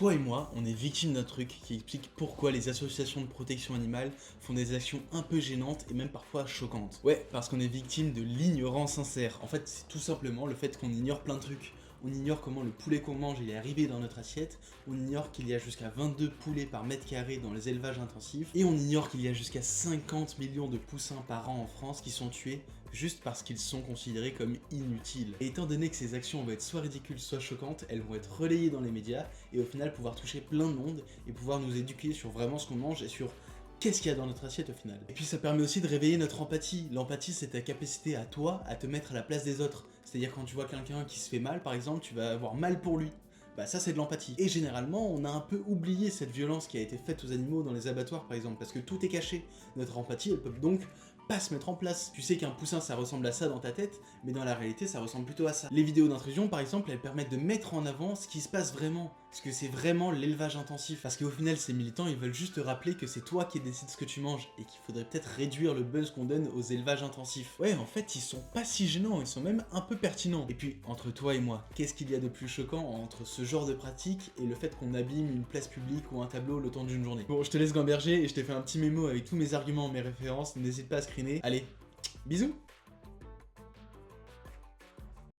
Toi et moi, on est victime d'un truc qui explique pourquoi les associations de protection animale font des actions un peu gênantes et même parfois choquantes. Ouais, parce qu'on est victime de l'ignorance sincère. En fait, c'est tout simplement le fait qu'on ignore plein de trucs. On ignore comment le poulet qu'on mange il est arrivé dans notre assiette, on ignore qu'il y a jusqu'à 22 poulets par mètre carré dans les élevages intensifs, et on ignore qu'il y a jusqu'à 50 millions de poussins par an en France qui sont tués juste parce qu'ils sont considérés comme inutiles. Et étant donné que ces actions vont être soit ridicules, soit choquantes, elles vont être relayées dans les médias, et au final pouvoir toucher plein de monde, et pouvoir nous éduquer sur vraiment ce qu'on mange et sur qu'est-ce qu'il y a dans notre assiette au final. Et puis ça permet aussi de réveiller notre empathie. L'empathie, c'est ta capacité à toi à te mettre à la place des autres. C'est-à-dire quand tu vois quelqu'un qui se fait mal, par exemple, tu vas avoir mal pour lui. Bah ça c'est de l'empathie. Et généralement, on a un peu oublié cette violence qui a été faite aux animaux dans les abattoirs par exemple, parce que tout est caché. Notre empathie, elle peut donc pas se mettre en place. Tu sais qu'un poussin ça ressemble à ça dans ta tête, mais dans la réalité ça ressemble plutôt à ça. Les vidéos d'intrusion par exemple, elles permettent de mettre en avant ce qui se passe vraiment, parce que c'est vraiment l'élevage intensif. Parce qu'au final ces militants ils veulent juste te rappeler que c'est toi qui décides ce que tu manges, et qu'il faudrait peut-être réduire le buzz qu'on donne aux élevages intensifs. Ouais en fait ils sont pas si gênants, ils sont même un peu pertinents. Et puis entre toi et moi, qu'est-ce qu'il y a de plus choquant entre ce genre de pratique et le fait qu'on abîme une place publique ou un tableau le temps d'une journée? Bon je te laisse gamberger et je t'ai fait un petit mémo avec tous mes arguments, mes références, n'hésite pas à screener. Allez, bisous.